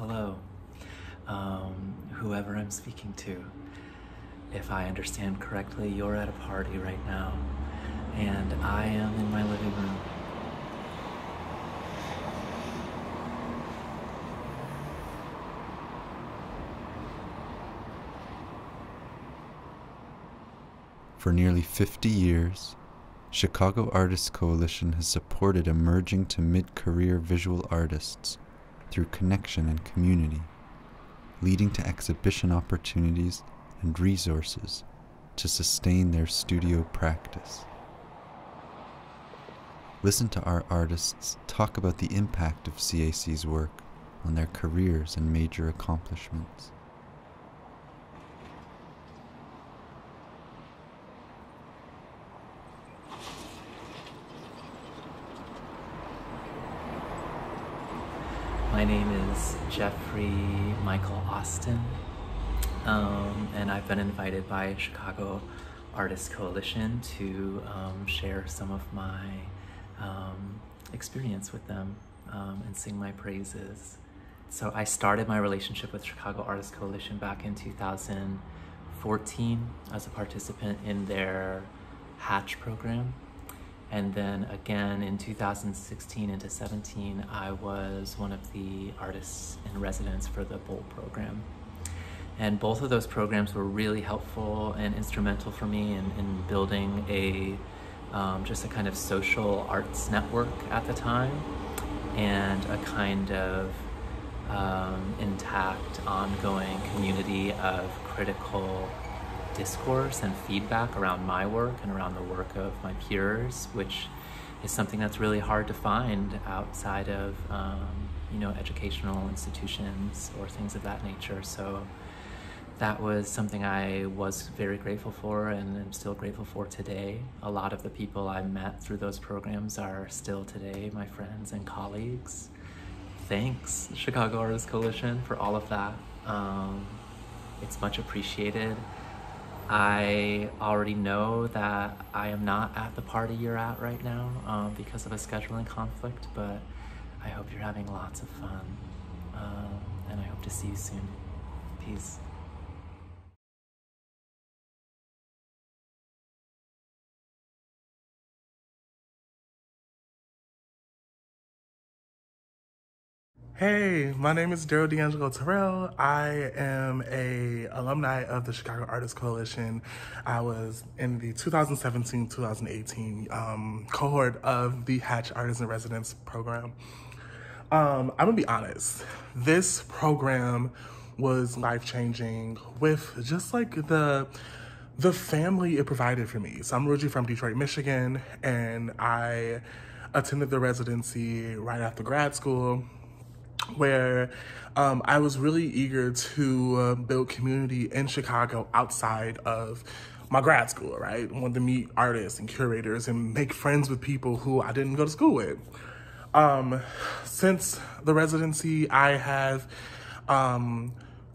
hello. Whoever I'm speaking to, if I understand correctly, you're at a party right now, and I am in my living room. For nearly 50 years, Chicago Artists Coalition has supported emerging to mid-career visual artists through connection and community, leading to exhibition opportunities and resources to sustain their studio practice. Listen to our artists talk about the impact of CAC's work on their careers and major accomplishments. My name is Jeffrey Michael Austin, and I've been invited by Chicago Artists Coalition to share some of my experience with them and sing my praises. So I started my relationship with Chicago Artists Coalition back in 2014 as a participant in their Hatch program. And then again in 2016 into 17, I was one of the artists in residence for the Bolt program. And both of those programs were really helpful and instrumental for me in building just a kind of social arts network at the time, and a kind of intact, ongoing community of critical discourse and feedback around my work and around the work of my peers, which is something that's really hard to find outside of educational institutions or things of that nature. So that was something I was very grateful for, and I'm still grateful for today. A lot of the people I met through those programs are still today my friends and colleagues. Thanks, Chicago Artists Coalition, for all of that. It's much appreciated. I already know that I am not at the party you're at right now because of a scheduling conflict, but I hope you're having lots of fun, and I hope to see you soon. Peace. Hey, my name is DeAngelo Terrell. I am a alumni of the Chicago Artists Coalition. I was in the 2017-2018 cohort of the Hatch Artists in Residence program. I'm gonna be honest, this program was life-changing with just like the family it provided for me. So I'm originally from Detroit, Michigan, and I attended the residency right after grad school, where I was really eager to build community in Chicago outside of my grad school, right? I wanted to meet artists and curators and make friends with people who I didn't go to school with. Since the residency, I have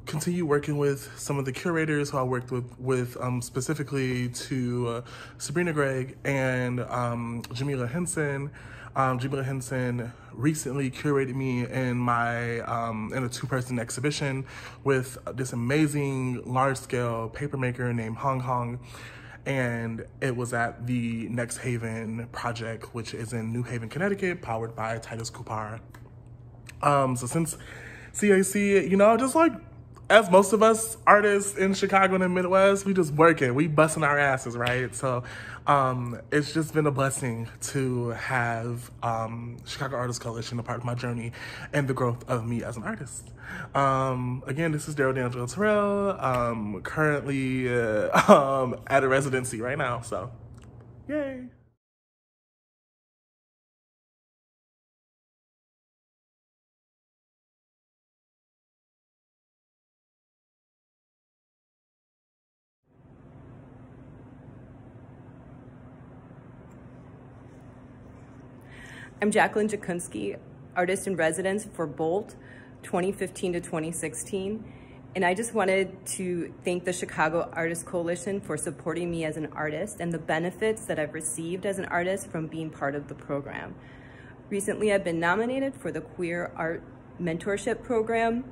continued working with some of the curators who I worked with specifically to Sabrina Gregg and Jamila Henson. Jamila Henson recently curated me in my in a two-person exhibition with this amazing large-scale papermaker named Hong Hong, and it was at the Next Haven project, which is in New Haven, Connecticut, powered by Titus Coupar. So since CAC, just like as most of us artists in Chicago and the Midwest, we just working, we busting our asses, right? So it's just been a blessing to have Chicago Artists Coalition a part of my journey and the growth of me as an artist. Again, this is DeAngelo Terrell, currently at a residency right now, so yay. I'm Jaclyn Jacunski, artist in residence for Bolt 2015 to 2016. And I just wanted to thank the Chicago Artists Coalition for supporting me as an artist and the benefits that I've received as an artist from being part of the program. Recently, I've been nominated for the Queer Art Mentorship Program,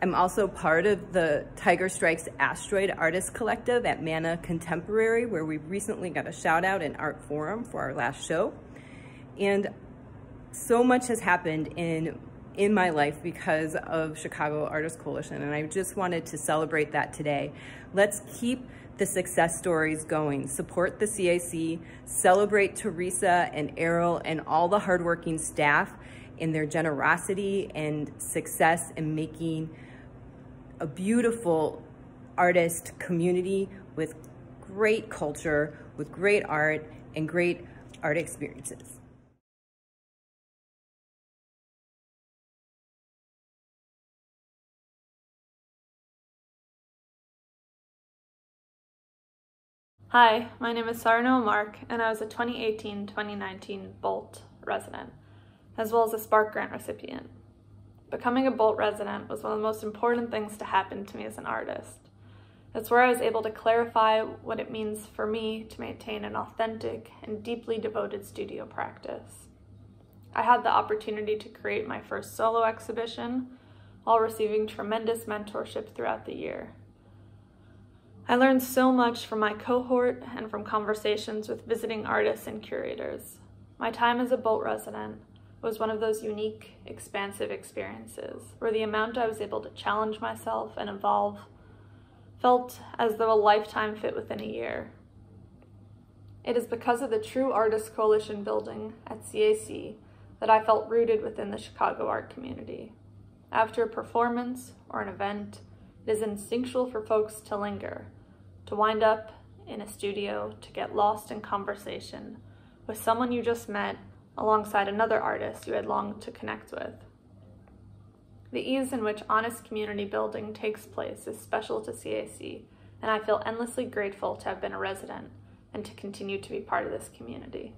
I'm also part of the Tiger Strikes Asteroid Artist Collective at Mana Contemporary, where we recently got a shout out in Art Forum for our last show. And so much has happened in my life because of Chicago Artists Coalition, and I just wanted to celebrate that today. Let's keep the success stories going. Support the CAC, celebrate Teresa and Errol and all the hardworking staff in their generosity and success in making a beautiful artist community with great culture, with great art and great art experiences. Hi, my name is SaraNoa Mark, and I was a 2018-2019 Bolt resident, as well as a Spark Grant recipient. Becoming a Bolt resident was one of the most important things to happen to me as an artist. It's where I was able to clarify what it means for me to maintain an authentic and deeply devoted studio practice. I had the opportunity to create my first solo exhibition while receiving tremendous mentorship throughout the year. I learned so much from my cohort and from conversations with visiting artists and curators. My time as a Bolt resident was one of those unique, expansive experiences where the amount I was able to challenge myself and evolve felt as though a lifetime fit within a year. It is because of the True Artists Coalition building at CAC that I felt rooted within the Chicago art community. After a performance or an event, it is instinctual for folks to linger, to wind up in a studio, to get lost in conversation with someone you just met alongside another artist you had longed to connect with. The ease in which honest community building takes place is special to CAC, and I feel endlessly grateful to have been a resident and to continue to be part of this community.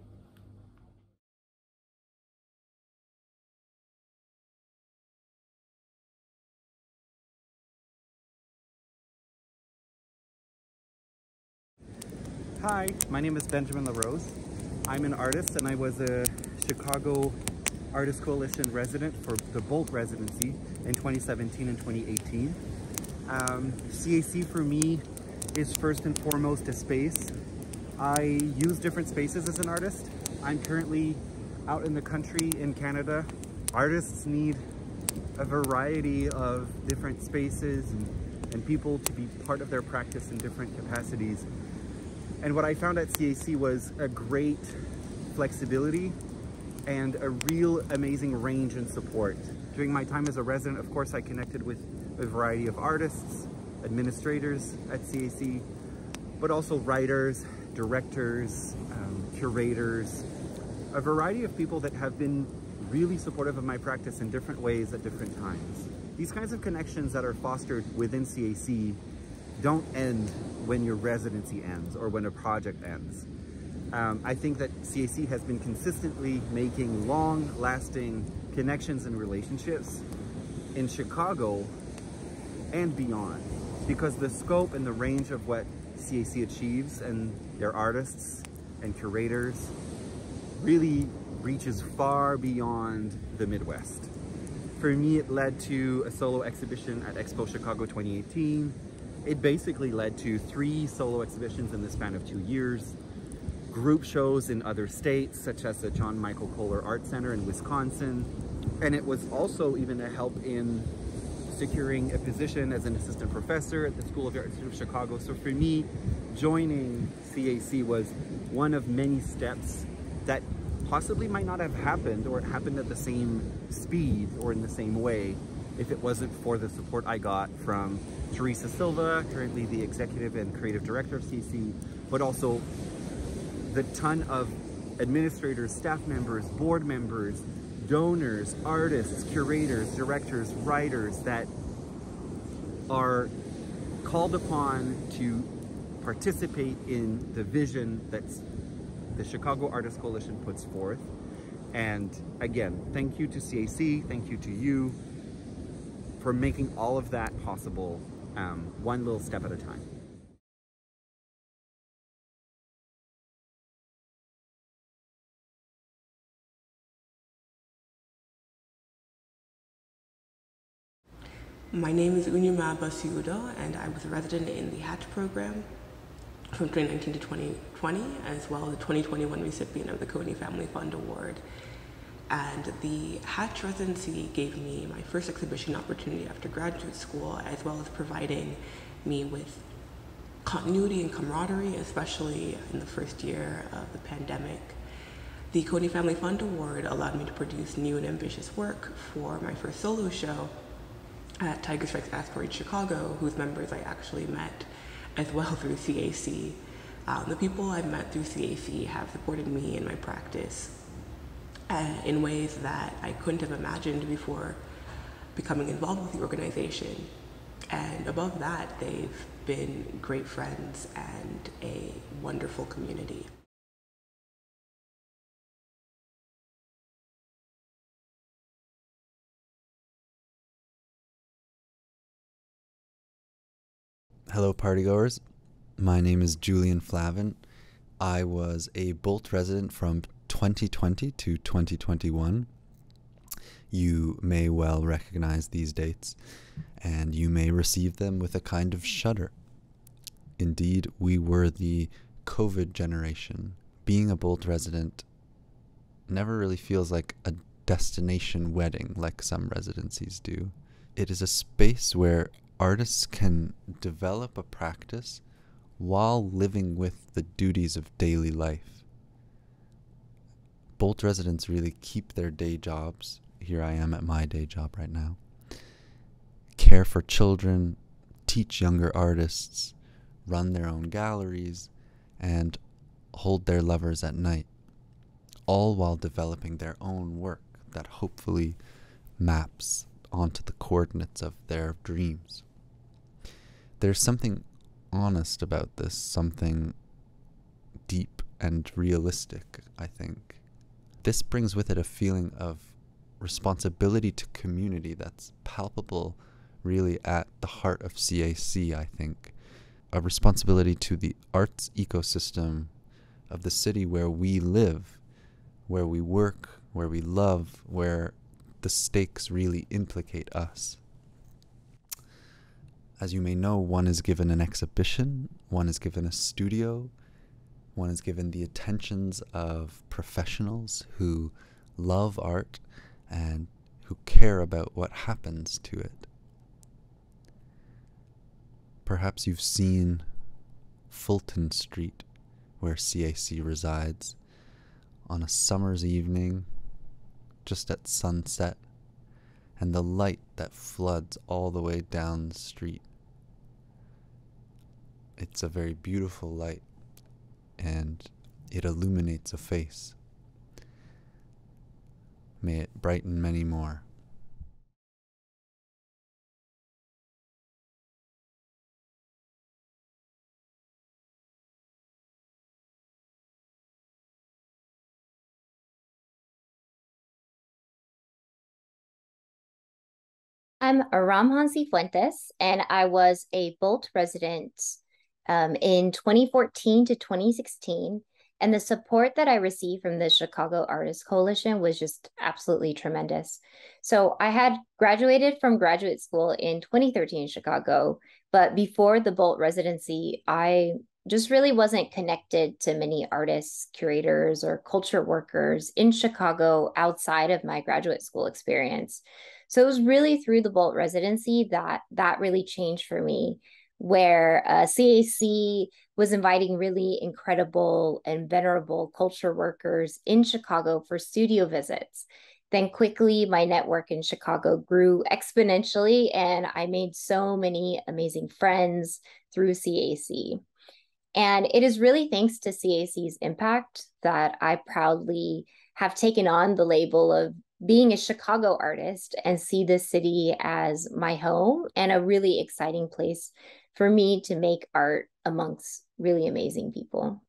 Hi, my name is Benjamin Larose. I'm an artist and I was a Chicago Artists Coalition resident for the Bolt residency in 2017 and 2018. CAC for me is first and foremost a space. I use different spaces as an artist. I'm currently out in the country in Canada. Artists need a variety of different spaces and people to be part of their practice in different capacities. And what I found at CAC was a great flexibility and a real amazing range and support. During my time as a resident, of course, I connected with a variety of artists, administrators at CAC, but also writers, directors, curators, a variety of people that have been really supportive of my practice in different ways at different times. These kinds of connections that are fostered within CAC don't end when your residency ends or when a project ends. I think that CAC has been consistently making long-lasting connections and relationships in Chicago and beyond, because the scope and the range of what CAC achieves and their artists and curators really reaches far beyond the Midwest. For me, it led to a solo exhibition at Expo Chicago 2018. It basically led to 3 solo exhibitions in the span of 2 years, group shows in other states, such as the John Michael Kohler Art Center in Wisconsin. And it was also even a help in securing a position as an assistant professor at the School of the Arts of Chicago. So for me, joining CAC was one of many steps that possibly might not have happened or happened at the same speed or in the same way if it wasn't for the support I got from Teresa Silva, currently the executive and creative director of CAC, but also the ton of administrators, staff members, board members, donors, artists, curators, directors, writers that are called upon to participate in the vision that the Chicago Artists Coalition puts forth. And again, thank you to CAC, thank you to you for making all of that possible, one little step at a time. My name is Unyimeabasi Udoh, and I was a resident in the Hatch program from 2019 to 2020, as well as a 2021 recipient of the Coney Family Fund Award. And the Hatch residency gave me my first exhibition opportunity after graduate school, as well as providing me with continuity and camaraderie, especially in the first year of the pandemic. The Coney Family Fund Award allowed me to produce new and ambitious work for my first solo show at Tiger Strikes Asteroid Chicago, whose members I actually met as well through CAC. The people I've met through CAC have supported me in my practice in ways that I couldn't have imagined before becoming involved with the organization. And above that, they've been great friends and a wonderful community. Hello, partygoers. My name is Julian Flavin. I was a Bolt resident from 2020 to 2021. You may well recognize these dates, and you may receive them with a kind of shudder. Indeed, we were the COVID generation. Being a Bolt resident never really feels like a destination wedding like some residencies do. It is a space where artists can develop a practice while living with the duties of daily life. Bolt residents really keep their day jobs. Here I am at my day job right now. Care for children, teach younger artists, run their own galleries, and hold their lovers at night, all while developing their own work that hopefully maps onto the coordinates of their dreams. There's something honest about this, something deep and realistic, I think. This brings with it a feeling of responsibility to community that's palpable really at the heart of CAC, I think. A responsibility to the arts ecosystem of the city where we live, where we work, where we love, where the stakes really implicate us. As you may know, one is given an exhibition, one is given a studio, one is given the attentions of professionals who love art and who care about what happens to it. Perhaps you've seen Fulton Street, where CAC resides, on a summer's evening, just at sunset, and the light that floods all the way down the street. It's a very beautiful light, and it illuminates a face. May it brighten many more. I'm Aram Sifuentes, and I was a Bolt resident in 2014 to 2016. And the support that I received from the Chicago Artists Coalition was just absolutely tremendous. So I had graduated from graduate school in 2013 in Chicago, but before the Bolt residency, I just really wasn't connected to many artists, curators, or culture workers in Chicago outside of my graduate school experience. So it was really through the Bolt residency that really changed for me, where CAC was inviting really incredible and venerable culture workers in Chicago for studio visits. Then quickly, my network in Chicago grew exponentially, and I made so many amazing friends through CAC. And it is really thanks to CAC's impact that I proudly have taken on the label of being a Chicago artist and see this city as my home and a really exciting place for me to make art amongst really amazing people.